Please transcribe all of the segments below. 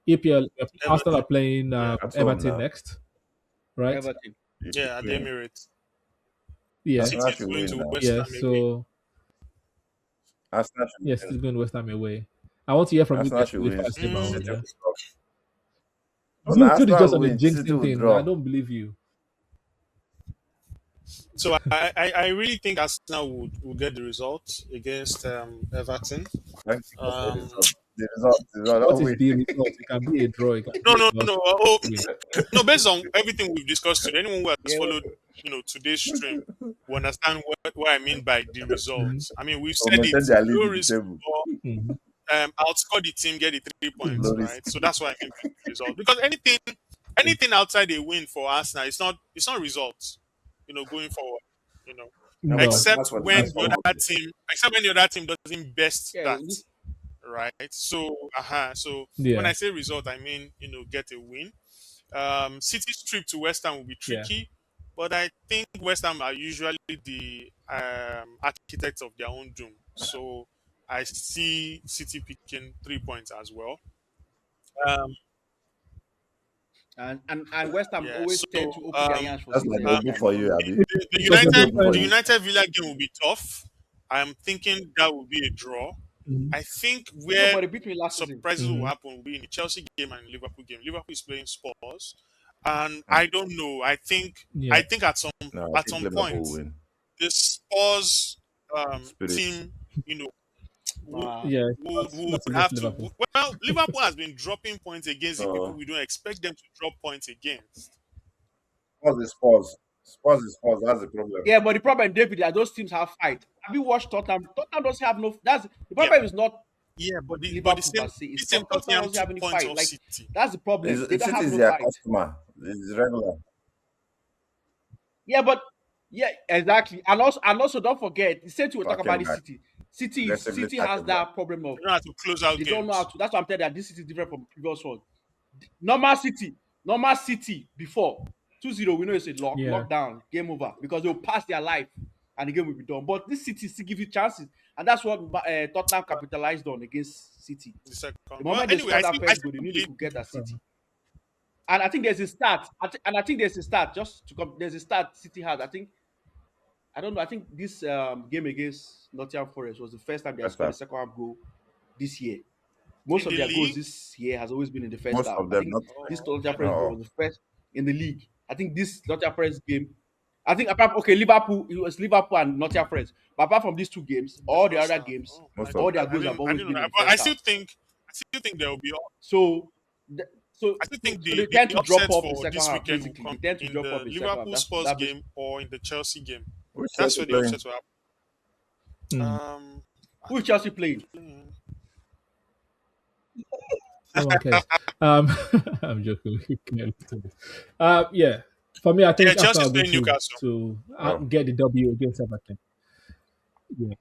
EPL, Arsenal Everton. are playing Yeah. At home Everton now. next, right? Everton. Yeah, at the Emirates. Yeah, City Arsenal is should going win to now. West yeah. Ham away. So Arsenal should yes, win. it's going West Ham away. I want to hear from you Arsenal guys should before win. I say my own. City Mm, Yeah, will stop. Oh, no, you Arsenal just will on the win. City jinxing will thing. I draw. don't believe you. so I really think Arsenal would get the result against Everton. Thank you for the Um, result. The result, What don't is win. the result? It can be a draw. It can no, be no, a loss. no. Oh, Win. no. Based on everything we've discussed today, anyone who has Yeah, followed, today's stream will understand what I mean by the Mhm. results. I mean, we've So said maintain it: their lead low in the risk table. or Mhm. outscore the team, get the 3 points, Mhm. Low risk. right? So that's what I mean by the result. Because anything outside a win for Arsenal, it's not results. Going forward. You know, No, but No, that's except what when that's the true. the other team doesn't best yeah. that, right? So when Yeah, I say result, I mean get a win. City's trip to West Ham will be yeah, tricky, but I think West Ham are usually the architects of their own doom. So I see City picking 3 points as well. Um, And West Ham yeah. always tend So to open their hands for That's City like every um, double time. I for don't you, know. Abby. the because the United Double for the you. difference. United Villa game will be tough. I'm thinking that will be a draw. Mhm. I think No, where but they beat me last season. surprises will Mhm. happen will be in the Chelsea game and Liverpool game. Liverpool is playing Spurs, and Mm. I don't know. I think Yeah, at some No, I at think some Liverpool point will win. the Spurs Spirit. team, would, Nah. yeah. would Not would against have to. Liverpool. Well, Liverpool has been dropping points against the people So, we don't expect them to drop points against. Spurs is Spurs. Spurs is Spurs. That's the problem. Yeah, but the problem, David, that those teams have fight. Have you watched Tottenham? Tottenham doesn't have no. That's the Yeah, problem. Is not yeah, but the Liverpool same per se. It's this same Tottenham Tottenham doesn't took have any points fight. off Like City. that's the problem. They don't City have is no their fight. customer. It's regular. Yeah, but yeah, exactly. And also don't forget the same thing we talk about Talking this back. City. City Aggressively City has starting back. that problem of They don't have to close out they don't know how games. to. That's why I'm telling you that this City is different from previous one. Normal City before 2-0, we know it's a Yeah, lockdown, game over because they'll pass their life and the game will be done. But this City still give you chances, and that's what Tottenham capitalized on against City. The second, The well, moment they anyway, I scored that think I first still goal, they knew they believe. could get that City. um, And I think there's a start. And I think there's a start. Just to come, there's a start City has. I don't know. I think this game against Nottingham Forest was the first time they have First scored a half. second half goal this year. Most In of the their goals league. this year has always been in the first Most half. of I them, think not this Oh, Nottingham okay. Forest game no. was the first in the league. I think this Nottingham Forest game. I think okay, Liverpool. It was Liverpool and Nottingham Forest. But apart from these two games, The all the first other half. games, Oh, Most all of their them. I goals have didn't. I always didn't been know in that. the But I first still half. think. I still think there will be. So, so, I still so, think so the they tend the to drop upset off in for second this half. weekend will Basically, they come tend to in drop the off in second half. Liverpool That's Spurs that. game or in the Chelsea game. Which That's Chelsea where the playing? upset will mm, happen. I Who is think Chelsea playing? playing. no one cares. Um, I'm joking. Yeah. For me, I Yeah, think Chelsea Arsenal is are going playing Newcastle. to Oh, get the W against Everton. Yeah,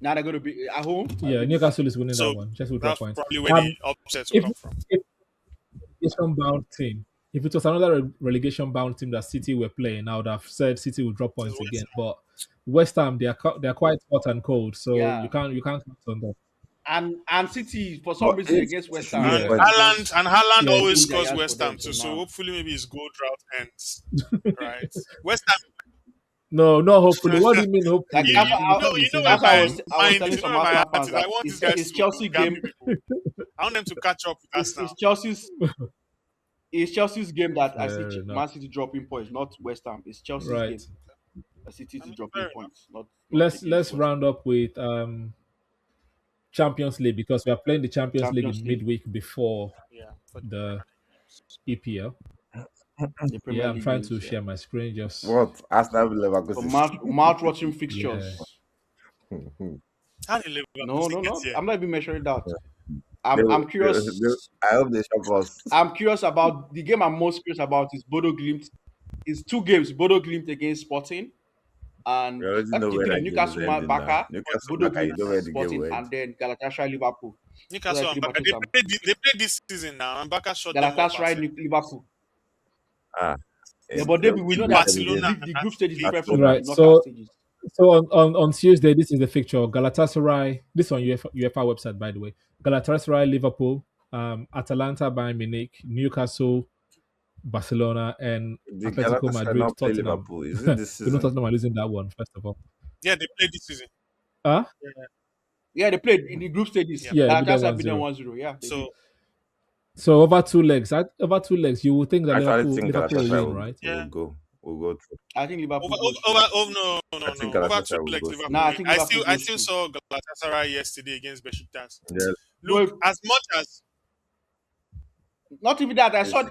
Now they're going to be at home. I yeah. think it's Newcastle is winning that So one. Just will drop that's points. probably where the upset will If come from. if it's from bound team, if it was another relegation bound team that City were playing, I would have said City will drop So points again. But West Ham, they're quite hot and cold, so yeah. you can't count on that. And City for some but reason if against City West should Ham, lose And Yeah, West points, Ham Haaland just and Haaland yeah. always open their scores hands for West Ham them. So too. So now, hopefully maybe his goal drought ends. Right. West No, no. Hopefully, Ham. what do you mean? like Hopefully, that's you what can't be You know saying where that that's what for I my me. was I was mind telling is. You know some where my Arsenal heart fans is. I that want these it's, guys it's to Chelsea Gambia game. people. I want them to catch up with us It's now. Chelsea's game that I see Fair enough. Man City dropping points, not West Ham. It's Chelsea's Right. game. The City I is mean, dropping fair enough. points, not Let's against West round up with Champions League because we are playing the Champions League Champions in League, midweek before Yeah. For the the Premier EPL. the Premier Yeah, I'm League trying to games. Yeah. share my screen. Just what? Arsenal will So Leverkusen. mouth-watching yeah. fixtures. How did No, Leverkusen no, get no. here? I'm not even measuring that. They, I'm they, curious. I hope they shock us. I'm curious about the game. I'm most curious about is Bodo Glimt. It's two games: Bodo Glimt against Sporting, We and already that's know the where three: that game is Newcastle, ending now. Barca, Newcastle Bodo back, you Glimt, know where the game Sporting, will end. and then Galatasaray, Liverpool. Those are Newcastle the and three Barca. matches. They played this season now, and Barca shut them up. Galatasaray, Liverpool. Ah, Yeah, and but they David, will we still know beat that them the Barcelona again league, the at group stage is at different from home. the Right. knockout So stages. on Tuesday, this is the fixture. Galatasaray. This on UEFA website, by the way. Galatasaray, Liverpool, Atalanta, Bayern Munich, Newcastle, Barcelona, and Did Atletico Galatasaray Madrid, not play Tottenham. Liverpool? Is it this You know season? Tottenham are losing that one, first of all. Yeah, they played this season. Ah, Yeah, they played in the group stages. Yeah. yeah, beat them Galatasaray beat them 1-0. 1-0. Yeah, they did. So So over two legs, you would think that I actually think Liverpool will Galatasaray win, will, right? will yeah, go will go through. I think over Liverpool goes over through. over oh no I no think no over two Galatasaray will legs go Liverpool through. Nah, I win. think I Liverpool still I goes still through. saw Galatasaray yesterday against Besiktas. Yes. Look, Well, as much as not even that. I saw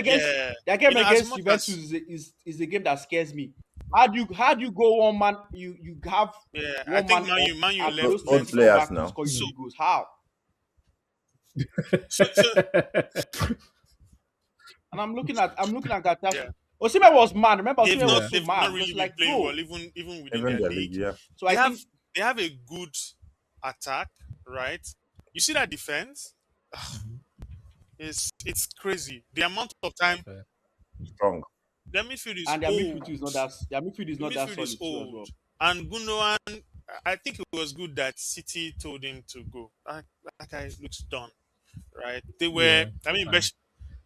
It's yeah, their game as against much Juventus as is a game that scares me. How do you go one man? You have yeah, I one think man Man up U Man U and left those old 20 left. come players back to now. score you Hmm. three goals. How? So And I'm looking at that. yeah, Osimhen was mad. Remember, Osimhen Yeah. was so they've not mad. really Just been like, playing bro. well, even within Even their their league. league, yeah. So I think They have a good attack, right? You see that defense? It's crazy. The amount of time Yeah. Strong. their midfield is and their midfield old. too is not that their midfield is The not that midfield is solid too as old. well. And Gundogan, I think it was good that City told him to go. That guy looks done, right? They were, Yeah. I mean, Um,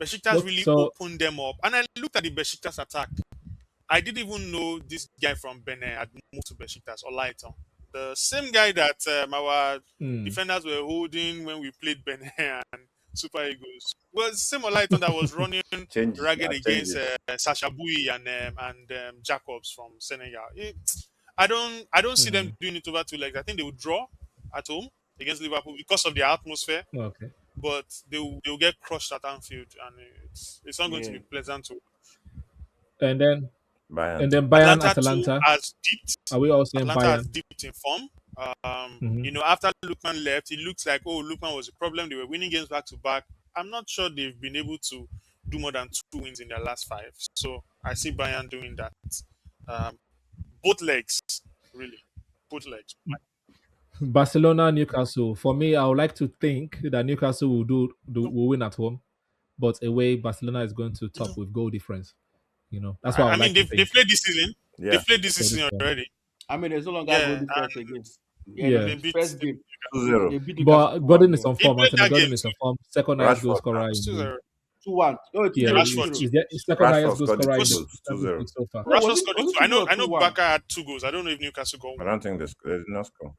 Besiktas look, really so opened them up. And I looked at the Besiktas attack. I didn't even know this guy from Benin had moved to Besiktas or Lighton. The same guy that our mm, defenders were holding when we played Benin and Super Eagles. Well, same Lighton that was running Changes ragged now, against changes. Sasha Boui and Jacobs from Senegal. I don't see them mm, doing it over two legs. I think they will draw at home against Liverpool because of their atmosphere, okay. but they will get crushed at Anfield, and it's not going to Yeah. be pleasant to. And then Bayern. Bayern, Atlanta too Atalanta. has dipped. Are we all saying Atlanta has Bayern? dipped in form. Hmm. After Lukman left, it looks like Lukman was a problem. They were winning games back to back. I'm not sure they've been able to do more than 2 wins in their last five. So I see Bayern doing that. Um, both legs, really, both legs. Barcelona, Newcastle. For me, I would like to think that Newcastle will win at home, but away Barcelona is going to top No, with goal difference. That's what I I would mean like to they think played this season. They Yeah. played this for this season one. already. I mean, there's no longer goal Yeah, difference and again. Yeah, Yeah, they the beat. first game 2-0. they beat Newcastle but 2-1. Gordon is Yeah, on He form. played Anthony that Gordon game is too. on form. Second highest goal Rashford scorer now. in Still the 0. 2-1. Oh, it's yeah. 2-0, Rashford 2-0. too. Is there second Rashford highest goal scored the scorer two in the goals. Champions 2-0. League so far. No, Rashford scored it was too. it 2-0 or I know 2-1? Baka had 2 goals. I don't know if Newcastle got I one. don't think they did not score.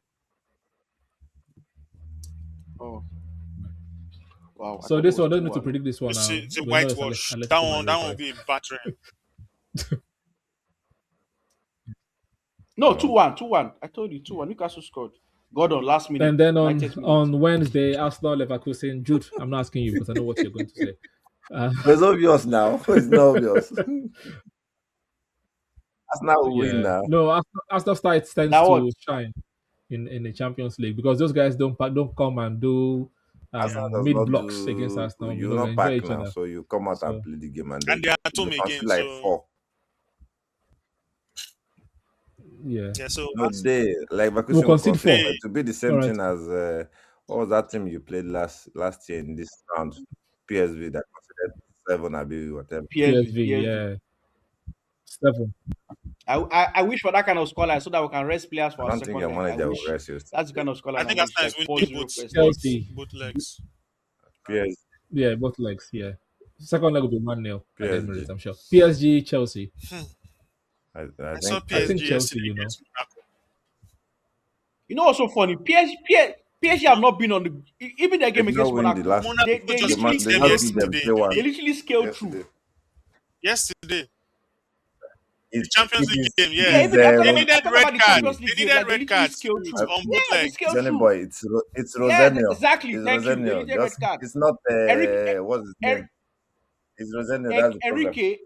Oh, wow. I So thought it this was one, don't need to 2-1. predict this one It's a, now. it's a We know it's whitewash. That Atletico one, that Madrid, one will right? be a battering. No, No. 2-1, 2-1. I told you 2-1. Newcastle scored. Gordon last minute, And then on 90th minute. on Wednesday, Arsenal Leverkusen. Jude, I'm not asking you because I know what you're going to say. Uh, It's obvious now. It's not obvious. That's not a win yeah, now. no, Arsenal tends Now what? to shine in the Champions League because those guys don't come and do Yeah. Arsenal does mid not blocks against do. Arsenal. You They not enjoy pack each now, other. so you come out and So play the game, and And they are at you home concede again. like So, 4. yeah, yeah. So, No, they like we'll Vakusin will concede concede. 4. they, It will be the All same right, thing as what was that team you played last year in this round? PSV that conceded 7, I be whatever. PSV, PSV, PSV. yeah, 7. I wish for that kind of scoreline so that we can rest players for I our don't think second your leg. I manager will wish rest you. that's the kind of I scoreline I think wish, Arsenal is like winning 4-0 both first leg. both Chelsea, both legs. PSG, yeah, both legs, yeah. Second leg will be 1-0 at the PSG. Emirates, I'm sure. PSG, Chelsea. Hmm. I I saw think I think PSG Chelsea, yesterday against Monaco. You know what's so funny? PSG have not been on the even their they game did not against win the Monaco. last. Monaco They just literally beat They them scaled just beat them through. yesterday. 3-1 They literally scaled through. yesterday. Yesterday, the It, Champions it League is game. it Yeah, Yeah, is even they I'm needed talking red about the card. Champions They League games. needed Like they red literally cards scaled through. uh, Yeah, they scaled Johnny through. boy. It's Yeah, Rosenio. exactly. It's Thank you. They Rosenio. needed red Just card. it's not Eric, what's his Eric, name? It's Rosenio. That's the problem. Enrique.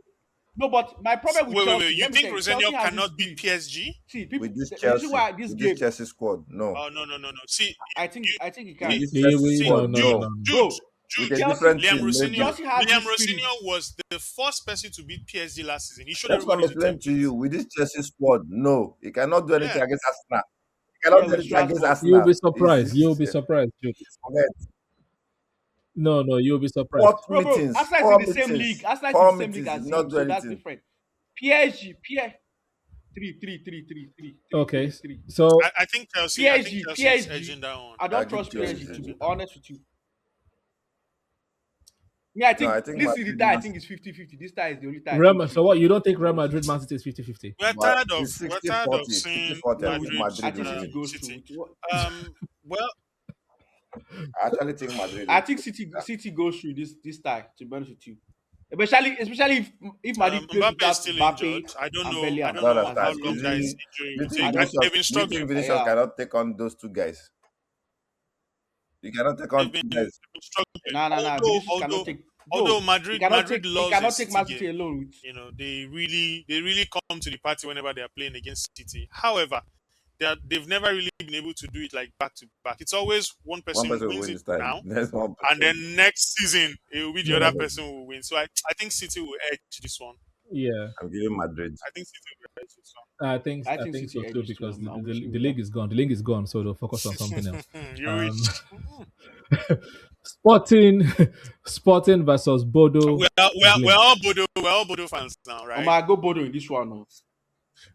No, but my problem with Wait. Chelsea, You let me think tell you, Chelsea Rosenio has this cannot beat spirit. PSG? See, people, With this the reason Chelsea, why this with this game, Chelsea squad, no. Oh no. See, I think he With can. this Chelsea see, No, squad, no, no, Jude, no, no. no. Jude, Bro, With a Jude. Chelsea, different Liam team, maybe. Rosinio, Chelsea has Liam this spirit. Rosinio was the first person to beat PSG last season. He showed That's what I'm everybody the explaining to you. template. With this Chelsea squad, no. He cannot do Yeah, anything against Arsenal. He cannot Yeah, do with anything against Strasbourg. You'll be Arsenal. surprised. You'll be surprised, Jude. Forget. No, you'll be surprised. Fourth Bro, meetings, Arsenal is in four the same league. meetings, Arsenal is in four the same league meetings. He as did not him, do so that's anything. different. PSG, 3-3. Okay, so I think Chelsea is PSG. edging that one. I I don't give trust Chelsea PSG to be edge. honest with you. Me, I No, I think think this is the Madrid, tie. I Man think City, it's 50-50. This tie is the only tie I think is So what? You 50-50 don't think Real because Madrid, Man City is 50-50? We're but tired of it's we're 60 tired of 40, 60 seeing 40. I no, think Madrid, I Madrid think will City win. goes through. City. With what? Well, I actually think Madrid I will think win that. City goes through this tie. To be honest with you, especially if Madrid plays Mbappe is without still injured. Mbappe I don't and know. I I Bellingham don't don't know as how understand. his long Is that goalkeepers. his he, injury do you will think take. I don't. Vinicius, They've been do you think struggling. Vinicius Yeah. cannot take on those two guys? You cannot take They've on been, two they've guys. been struggling. Nah. Although Vinicius cannot although take, although bro. Madrid Madrid He loves a cannot take City Man game. City alone. With, They really come to the party whenever they are playing against City. However, they've never really been able to do it like back to back. It's always one One person person will wins win it this time. now, There's one and person. then next season it will be the other Yeah, person who will win. So I think City will edge this one. yeah. I'm giving Madrid. I think City will edge this I I think think so City too edges to because them. the, I'm the, with you the with that. league is gone. The league is gone, so they'll focus on something else. one. You Um, wish. Sporting, Sporting versus Bodo We're Glimt. all Bodo fans now, right? I go Bodo in this one. No.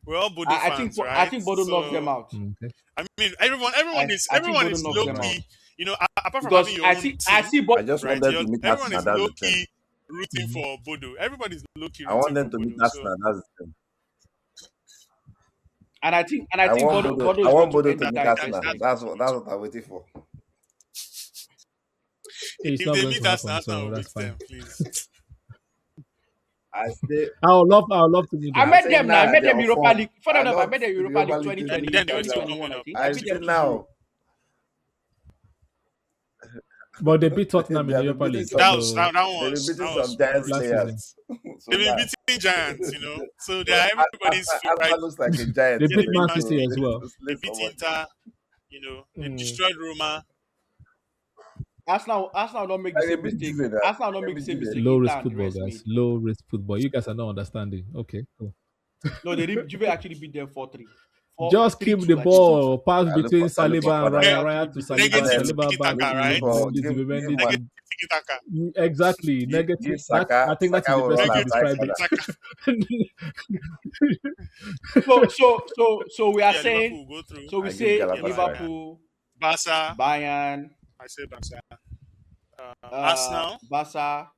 We're all Bodo fans, I right? think Bodo knocks them So out. Okay. I mean, everyone is I think everyone Bodo is knocks low them Right. out key. Apart from having because your own I team, see I Bodo. just want right? them to meet Everyone Arsenal. is That's low the thing. key rooting Mhm. for Bodo. Everybody's low key I want rooting for them to meet Bodo. So Arsenal. That's the thing. And I think Bodo I is going want to Bodo end to the that, meet tie that Arsenal. first leg. that's what's going That's to what I'm waiting for. It's if not they going meet to happen, Arsenal so will that's beat fine. them, please. I say I would love to meet I them. I'm met saying them now. now I that met they're them on Europa form. League. Funny I enough, I love met them the Europa Europa League League And 2020, then there is still 2025. 2021, coming I up. think. I I beat say them 2-0. now But they beat Tottenham they in the have been Europa beating League, some. That They've been beating was some giants sporting. last season. players. So They've been now, beating giants, So they so are everybody's favorite. Arsenal looks like a giant They Yeah, they beat beat Man Man to City City. as well. They slay beat somebody. Inter. They Mm. destroyed Roma. Arsenal don't make the Like they same beat mistake. Juve now. Arsenal don't They make the beat same Juve. mistake Low Inter risk and the football, rest guys. made. Low risk football. You guys are not understanding. Okay, cool. No, they did. Juve actually beat them 4-3. Just keep the 3-2, I think. ball, pass between I look for Saliba and corner. Juve Raya, actually Raya to beat them And Saliba, Negative then Saliba tiki back taka, look, to look right? for Zubimendi, give Zubimendi man Negative to tiki taka. exactly give negative. I Saka. think that is Saka the will best run way to Negative outside describe tiki corner. it. taka. So we are Yeah, Liverpool saying. will go through. So we I give say Yeah, Galatasaray. Bayern. Liverpool, Barca. Bayern, I say Barca. Arsenal. Barca,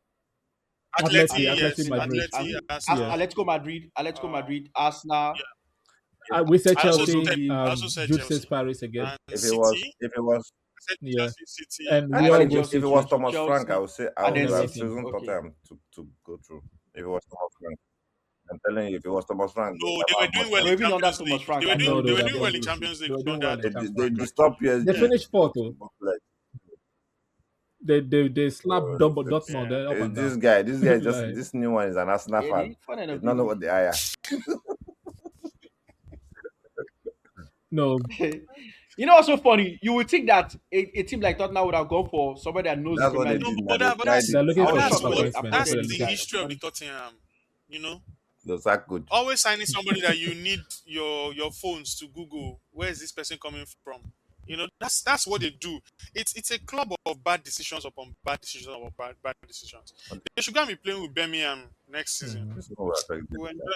Atleti, Atleti, and Atleti yes. and, Madrid. Atleti, and Yeah. Arsenal. Atletico Uh, Madrid, Arsenal. yeah. We said I also Bodo Chelsea. said Glimt. I also said Jude says Chelsea Paris again. and If it was City. if it was I said Yeah. Chelsea, City. And we I all said actually go if City. it Chelsea was too. Thomas Frank, I Chelsea would say I and would then Yeah, have Rating. City. chosen Okay. Tottenham to go through. If it was Thomas Frank. I'm telling you, if it was Thomas Frank, they No, would they have were had more doing well No, in chance. even under Champions Thomas League. Frank, They were I doing No, think they they would were have doing gone well in through. Champions They League were doing under well in Thomas They Champions Frank. League. disturbed They PSG. finished fourth. Oh. Like, They slapped uh, Dortmund Yeah. up and down. this guy, just Like, this new one is an Arsenal yeah, fan. funny He enough, does not know what they hire. no, you know what's so funny? You would think that a team like Tottenham would have gone for somebody that knows the That's what Premier they No, League. did. Now but, they that, but tried that's it. they're looking I but for was a that's shocked what super when first man after for that's the the relegation. history of the when Tottenham. You know, Those are good. always signing somebody that you need your phones to Google. Where is this person coming from? That's what they do. It's a club of bad decisions upon bad decisions upon bad decisions. They should go and be playing with Birmingham next season. Mhm. This one will affect them. We'll enjoy.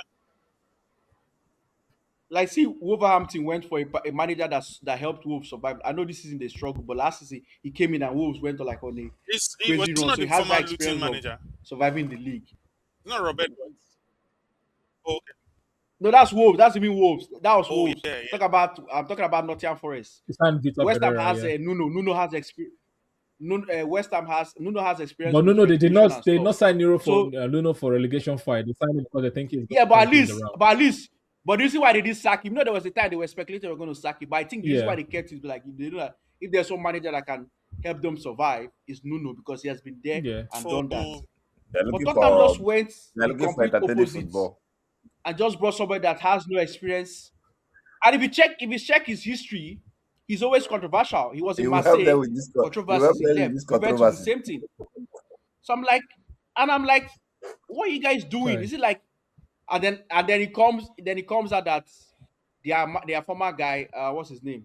like see Wolverhampton went for a manager that helped Wolves survive. I know this isn't the struggle, but last season he came in and Wolves went on like on a It was crazy run. not So he the has former that Luton experience of manager. surviving the league. It's not Robert Woods. Oh, okay. No, that's Wolves. That's even Wolves. That was Oh Wolves. yeah, yeah. I'm talking about Nottingham Forest. It's not Vitor West Ham Pereira, has yeah. Nuno. Nuno has experience. Nuno has experience But with no, they did relegation not. and They did stuff. not sign Euro for So Luno for relegation fight. They signed him because they think he's going yeah, to help in the round. but the reason why they did sack him, there was a time they were speculating they were going to sack him. But I think the reason Yeah, why they kept it like they know that if there's some manager that can help them survive, is Nuno because he has been there yeah. and For done that. They're But looking Tottenham for just went they're the looking for complete entertaining opposite football. and just brought somebody that has no experience. And if you check his history, he's always controversial. He was in He will help them Marseille, with this. He will help controversies. He them with left. this Juventus, the controversy. same thing. So I'm like, what are you guys doing? Right. Is it like, and then it comes out that their former guy, what's his name?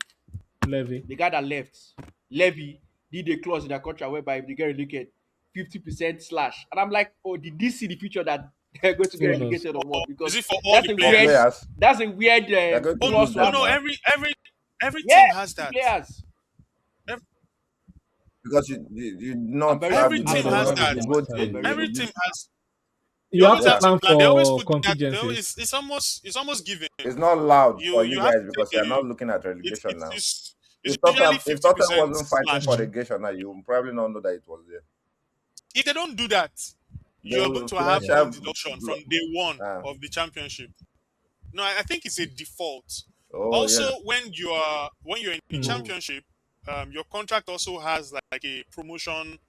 Levy. The guy that left, Levy, did a clause in their contract whereby if they get relegated, 50% slash. And I'm like, oh, did they see the future that they're going to get Who knows? relegated or what? Is Because it for all that's the a For weird, players? players, they're going to Oh lose clause no, to them have. no. now. Every team Yeah, has the that. players. Every, because you I'm not very have Every the No, team they knowledge will has of have a that. you team go mentally. you, Every you, team you has. You You have always to have to yeah. plan plan. They always for put that. They always, contingencies. it's almost given. It's not loud for You you have guys to because take you're not a. looking at It's relegation it's now. it's, it's usually If fifty Tottenham percent wasn't fighting for slash. Mhm. relegation now, you would probably not know that it was there. If they don't do that, They you're going will to have Yeah. point financial deduction from day one uh, of the championship. No, I think it's a default. oh Also, yeah, when you're in the Mm. oh, championship, your contract also has like a promotion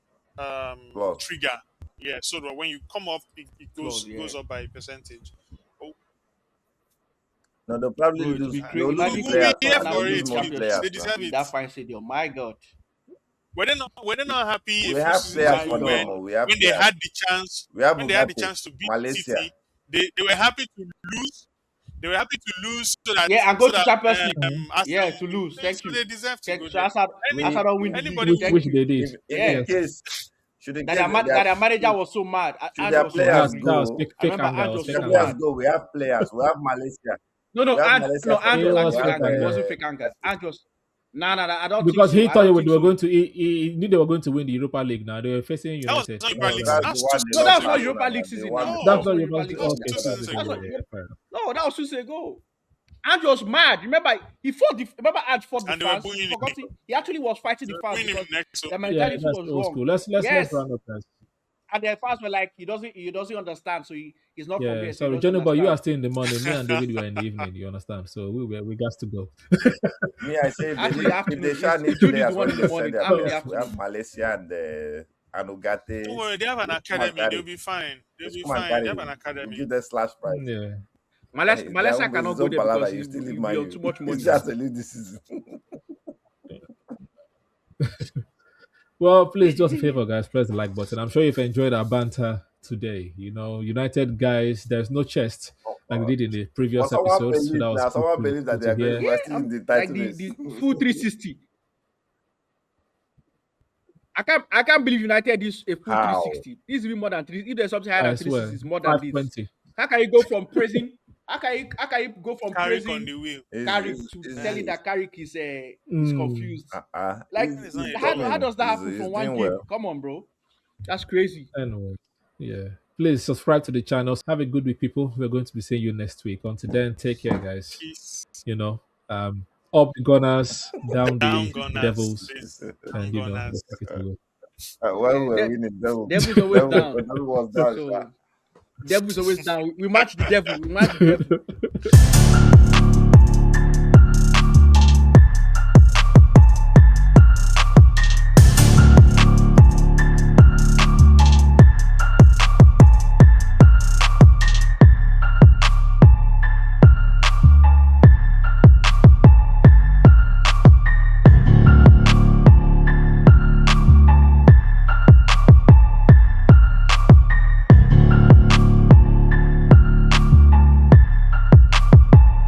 plus. trigger. Yeah, so that when you come up, it close, goes yeah. up by a percentage. Oh, No, they'll probably Bro, it will lose. be uh, They'll great. lose we'll, Imagine we'll be players here now. Tottenham They'll for lose winning it. the most Philips. players They championship now. deserve in it. that fine stadium. My God, Were they not happy a We few have seasons players my ago for when them. God. Oh, we have when they players. had the chance We have when they had the Ugate, chance to beat Malaysia. City, they were happy to lose. They were happy to lose so that Yeah, and go so to that Champions League. Mhm. Arsenal Yeah, to will win. lose. Thank So you. they deserve to go Thank so there. Any We, Arsenal win the league. anybody Which who Thank which you. they did. in Yes. Yes. case should in case That their manager was so mad. should Ange their was so players That's angry. that was go, fake, I fake remember anger. It Ange was was should fake their so anger. players mad. go, we have players. We have Malaysia. No, no, We have Ange, Malaysia no, for Ange It was them. We was actually have fake angry. It anger wasn't fake anger. Justice. Ange was, nah, I don't think because so. he I thought don't think they were so. going to. He knew they were going to win the Europa League. Now they were facing that was United. not That's Europa No, what League. that that's was. the That's two one they No, lost that seasons was not ago. Arsenal Europa League now. They season won now. before. That's That was No, not not your Europa first. League that was Okay, two season. fair, seasons yeah, ago. yeah, That's not. yeah, fair enough. No, that was 2 years ago. Ange was mad. Remember, he fought the. Remember, Ange fought the And they were fans. He booing forgot him. it. He actually was fighting They the were fans booing him because next. So their Yeah, mentality that's was old wrong. school. Let's Yes, round up, guys. and the fans were like, he doesn't understand. So he's not from Yeah, here, so he sorry, doesn't Johnny, but you are understand. still in the morning. Me and David were in the evening. You understand? So we got to go. Me, I say Actually, if they afternoon. shall need Jude is the players one when in the they send morning. their I'm in the players. We afternoon. have Malaysia and don't Ugate. worry, they have an Just come and academy. They'll carry. be fine. They'll Just be come and fine. They carry. have an We academy. give them slash price. Yeah. And Malaysia it's cannot his go own there because palaver. You still leave he'll Man be on U. too much It's money. just to leave this season. Well, please do us a favor, guys. Press the like button. I'm sure you've enjoyed our banter today. You know, United guys, there's no chest like they did in the But previous someone episodes. So believes that was now. cool Someone believes cool that they to are going. hear. We're Yeah, still in the like title race. the full 360. I can't believe United is a full How? 360. This is even more than three. If there's something higher I than 360, swear, it's more than this. 520. How can you go from praising? How can you go from Carrick on praising the wheel. Carrick Is to telling is that Carrick is Mm, confused? Like That is not he's a how joke. coming. does that happen He's from one doing game? well. Come on, bro. That's crazy. anyway, yeah. Please subscribe to the channel. Have a good week, people. We're going to be seeing you next week. Until then, take care, guys. Peace. You know, up the Gunners, down Down the Gunners. Devils, Please. Down and Gunners. let's take it away. When Yeah, we were winning, devil's always down. devil was down. Sha. So devil's always down. We match the devil. We match the devil.